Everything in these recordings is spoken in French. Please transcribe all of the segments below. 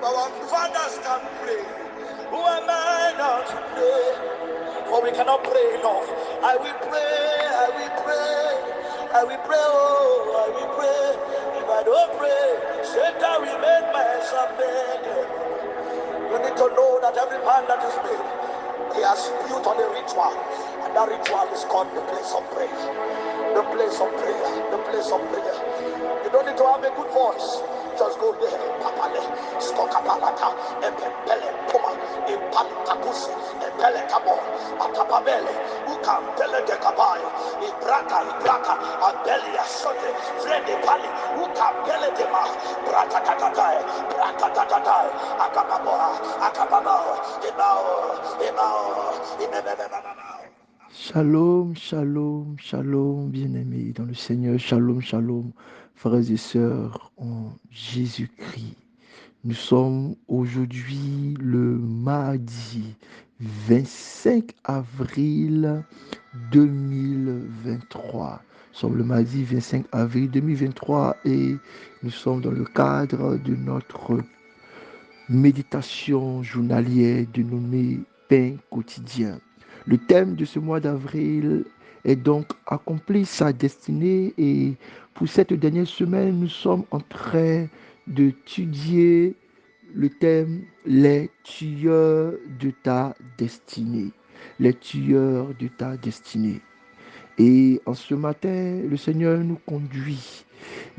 our fathers can pray. Who am I not to pray? For we cannot pray enough. I will pray, I will pray, I will pray, oh, I will pray. If I don't pray, Satan will make myself beg. You need to know that every man that is made, he has built on a ritual, and that ritual is called the place of prayer. The place of prayer, the place of prayer. You don't need to have a good voice. Just go there. Papale, skokapalata, epele puma, impalutakusi, epele kabo, atapabele, ukampele de kabayo, ibraka, abeli asote, frede pali, ukampele de ma, brata tatatai, akababo, ibao. Shalom, shalom, shalom, bien-aimés dans le Seigneur. Shalom, shalom, frères et sœurs en Jésus-Christ. Nous sommes aujourd'hui le mardi 25 avril 2023. Nous sommes le mardi 25 avril 2023 et nous sommes dans le cadre de notre méditation journalière dénommée Pain quotidien. Le thème de ce mois d'avril est donc accomplir sa destinée et pour cette dernière semaine, nous sommes en train d'étudier le thème les tueurs de ta destinée. Les tueurs de ta destinée. Et en ce matin, le Seigneur nous conduit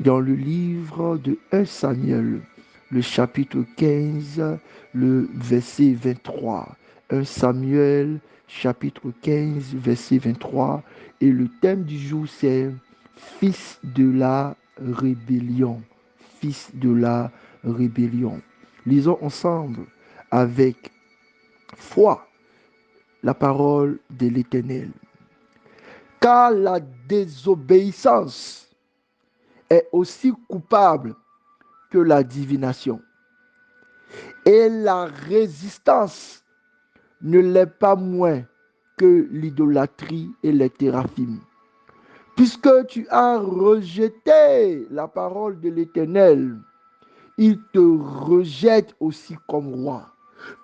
dans le livre de 1 Samuel, le chapitre 15, le verset 23. 1 Samuel, chapitre 15, verset 23. Et le thème du jour, c'est Fils de la rébellion. Fils de la rébellion. Lisons ensemble avec foi la parole de l'Éternel. Car la désobéissance est aussi coupable que la divination. Et la résistance ne l'est pas moins que l'idolâtrie et les théraphim. Puisque tu as rejeté la parole de l'Éternel, il te rejette aussi comme roi.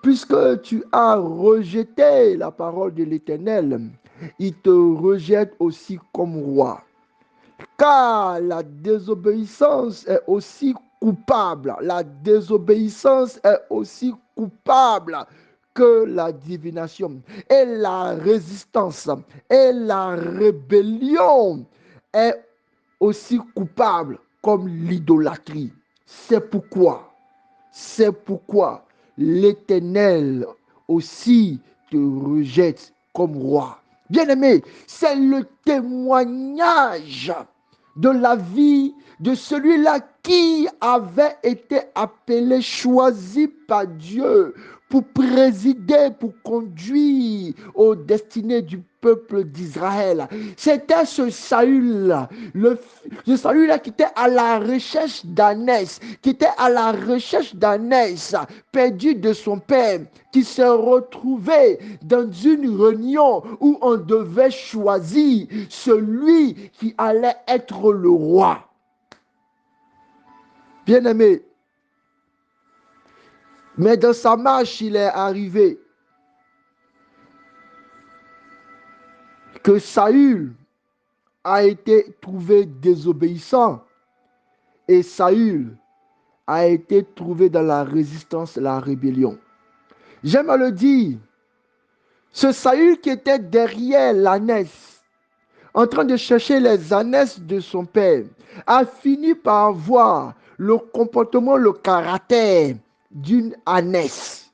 Puisque tu as rejeté la parole de l'Éternel, il te rejette aussi comme roi. Car la désobéissance est aussi coupable. La désobéissance est aussi coupable que la divination. Et la résistance et la rébellion est aussi coupable comme l'idolâtrie. C'est pourquoi l'Éternel aussi te rejette comme roi. Bien-aimé, c'est le témoignage de la vie de celui-là qui avait été appelé, choisi par Dieu pour présider, pour conduire aux destinées du peuple d'Israël. C'était ce Saül-là, ce Saül-là qui était à la recherche d'Anès, perdu de son père, qui s'est retrouvé dans une réunion où on devait choisir celui qui allait être le roi. Bien-aimé, mais dans sa marche, il est arrivé que Saül a été trouvé désobéissant et Saül a été trouvé dans la résistance, la rébellion. J'aime à le dire, ce Saül qui était derrière l'ânesse, en train de chercher les ânesses de son père, a fini par avoir le comportement, le caractère d'une ânesse.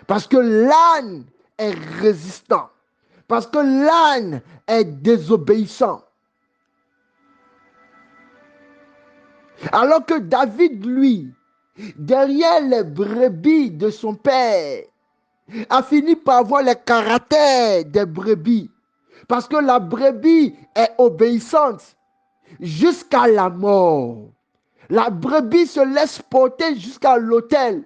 Parce que l'âne est résistant. Parce que l'âne est désobéissant. Alors que David, lui, derrière les brebis de son père, a fini par avoir le caractère des brebis. Parce que la brebis est obéissante jusqu'à la mort. La brebis se laisse porter jusqu'à l'autel,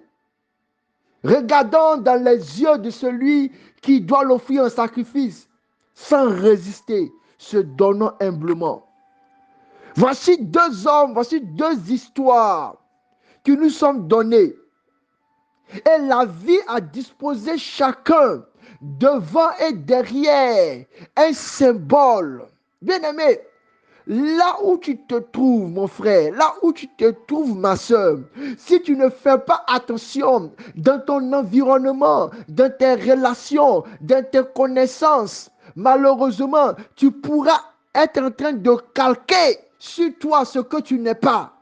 regardant dans les yeux de celui qui doit l'offrir un sacrifice, sans résister, se donnant humblement. Voici deux hommes, voici deux histoires qui nous sont données Et la vie a disposé chacun devant et derrière un symbole. Bien-aimé, là où tu te trouves, mon frère, là où tu te trouves, ma soeur, si tu ne fais pas attention dans ton environnement, dans tes relations, dans tes connaissances, malheureusement, tu pourras être en train de calquer sur toi ce que tu n'es pas.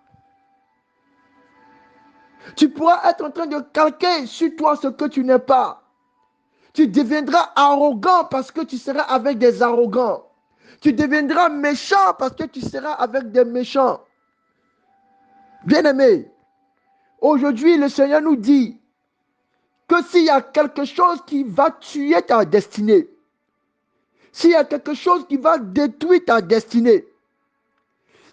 Tu pourras être en train de calquer sur toi ce que tu n'es pas. Tu deviendras arrogant parce que tu seras avec des arrogants. Tu deviendras méchant parce que tu seras avec des méchants. Bien-aimé, aujourd'hui, le Seigneur nous dit que s'il y a quelque chose qui va tuer ta destinée, s'il y a quelque chose qui va détruire ta destinée,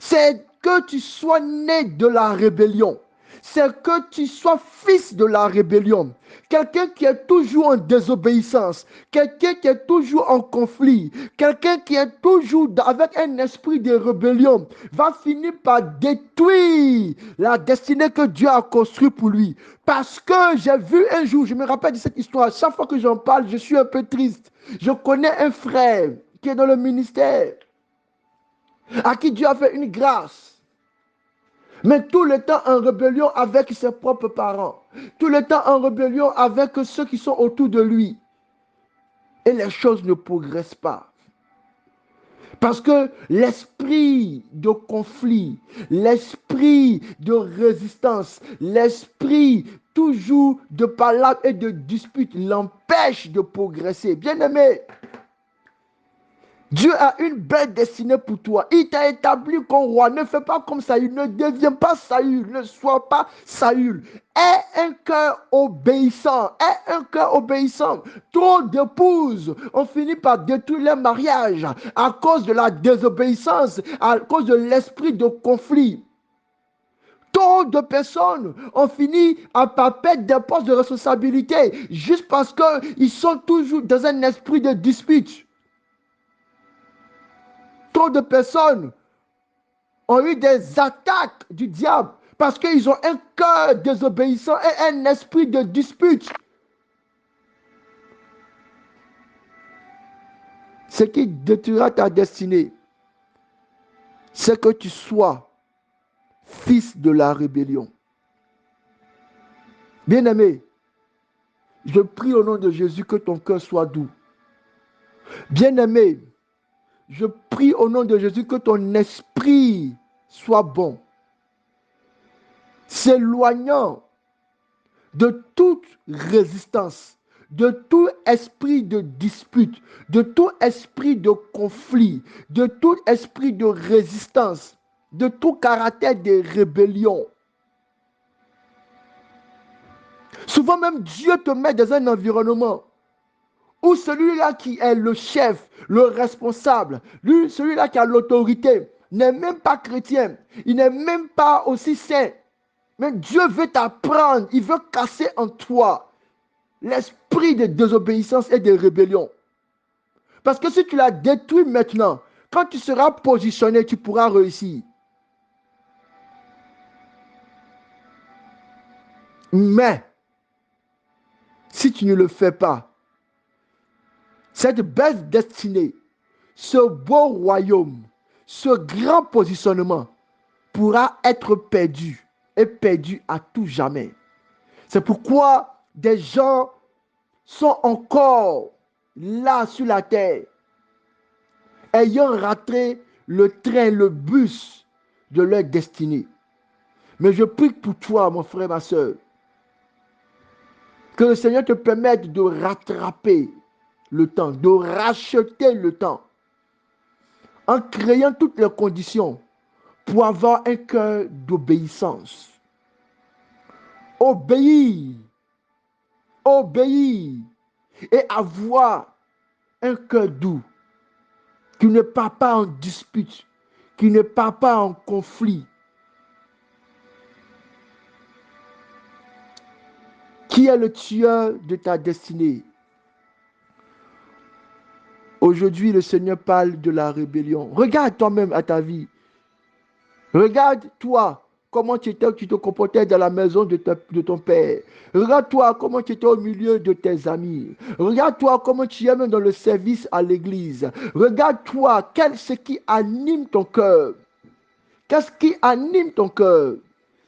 c'est que tu sois né de la rébellion. C'est que tu sois fils de la rébellion. Quelqu'un qui est toujours en désobéissance. Quelqu'un qui est toujours en conflit. Quelqu'un qui est toujours avec un esprit de rébellion va finir par détruire la destinée que Dieu a construite pour lui. Parce que j'ai vu un jour, je me rappelle de cette histoire, chaque fois que j'en parle, je suis un peu triste. Je connais un frère qui est dans le ministère, à qui Dieu a fait une grâce. Mais tout le temps en rébellion avec ses propres parents. Tout le temps en rébellion avec ceux qui sont autour de lui. Et les choses ne progressent pas. Parce que l'esprit de conflit, l'esprit de résistance, l'esprit toujours de palabres et de disputes l'empêche de progresser. Bien-aimé, Dieu a une belle destinée pour toi. Il t'a établi comme roi. Ne fais pas comme Saül. Ne deviens pas Saül. Ne sois pas Saül. Aie un cœur obéissant. Aie un cœur obéissant. Trop d'épouses ont fini par détruire leur mariage à cause de la désobéissance, à cause de l'esprit de conflit. Trop de personnes ont fini par perdre des postes de responsabilité juste parce qu'ils sont toujours dans un esprit de dispute. Trop de personnes ont eu des attaques du diable parce qu'ils ont un cœur désobéissant et un esprit de dispute. Ce qui détruira ta destinée, c'est que tu sois fils de la rébellion. Bien-aimé, je prie au nom de Jésus que ton cœur soit doux. Bien-aimé, je prie au nom de Jésus que ton esprit soit bon. S'éloignant de toute résistance, de tout esprit de dispute, de tout esprit de conflit, de tout esprit de résistance, de tout caractère de rébellion. Souvent même Dieu te met dans un environnement où celui-là qui est le chef, le responsable, celui-là qui a l'autorité, n'est même pas chrétien, il n'est même pas aussi saint. Mais Dieu veut t'apprendre, il veut casser en toi l'esprit de désobéissance et de rébellion. Parce que si tu l'as détruit maintenant, quand tu seras positionné, tu pourras réussir. Mais, si tu ne le fais pas, cette belle destinée, ce beau royaume, ce grand positionnement pourra être perdu et perdu à tout jamais. C'est pourquoi des gens sont encore là sur la terre, ayant raté le train, le bus de leur destinée. Mais je prie pour toi, mon frère, ma soeur, que le Seigneur te permette de rattraper le temps, de racheter le temps, en créant toutes les conditions pour avoir un cœur d'obéissance. Obéir, obéir et avoir un cœur doux, qui ne part pas en dispute, qui ne part pas en conflit. Qui est le tueur de ta destinée? Aujourd'hui, le Seigneur parle de la rébellion. Regarde toi-même à ta vie. Regarde-toi. comment tu te comportais dans la maison de ton père. Regarde-toi comment tu étais au milieu de tes amis. Regarde-toi comment tu es même dans le service à l'église. Regarde-toi, ce qui anime ton cœur. Qu'est-ce qui anime ton cœur?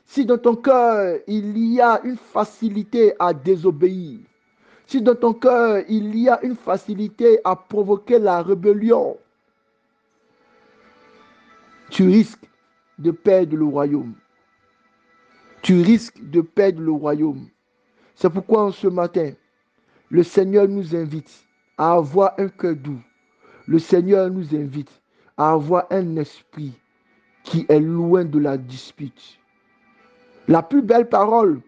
Si dans ton cœur, il y a une facilité à désobéir, si dans ton cœur, il y a une facilité à provoquer la rébellion, tu risques de perdre le royaume. Tu risques de perdre le royaume. C'est pourquoi ce matin, le Seigneur nous invite à avoir un cœur doux. Le Seigneur nous invite à avoir un esprit qui est loin de la dispute. La plus belle parole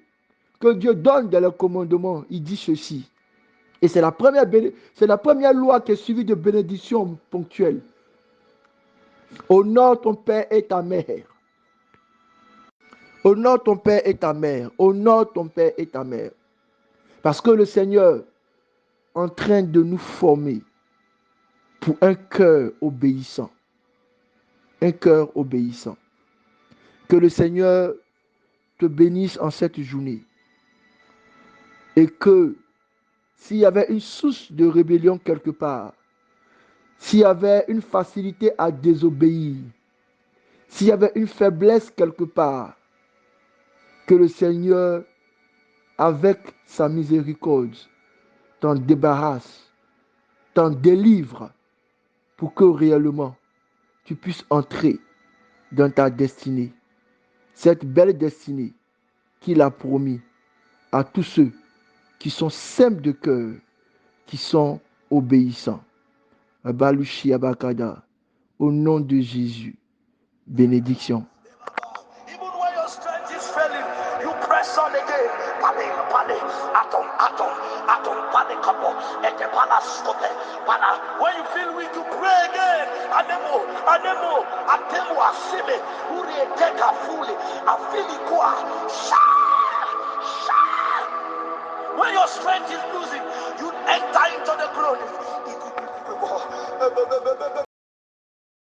que Dieu donne dans le commandement, il dit ceci. Et c'est la première loi qui est suivie de bénédictions ponctuelles. Honore ton père et ta mère. Honore ton père et ta mère. Honore ton père et ta mère. Parce que le Seigneur est en train de nous former pour un cœur obéissant. Un cœur obéissant. Que le Seigneur te bénisse en cette journée. Et que s'il y avait une source de rébellion quelque part, s'il y avait une facilité à désobéir, s'il y avait une faiblesse quelque part, que le Seigneur, avec sa miséricorde, t'en débarrasse, t'en délivre, pour que réellement tu puisses entrer dans ta destinée, cette belle destinée qu'il a promis à tous ceux qui sont simples de cœur, qui sont obéissants. Abalushi Abakada, au nom de Jésus, bénédiction. Even when your strength is failing, you press on again. Pale, pale, atom, atom, atom, pale, couple, and the palascope, pala. When you feel weak, you pray again. Anemo, anemo, atemo, asime, uri teka fully, afili kwa, shine, shine. When your strength is losing, you enter into the glory.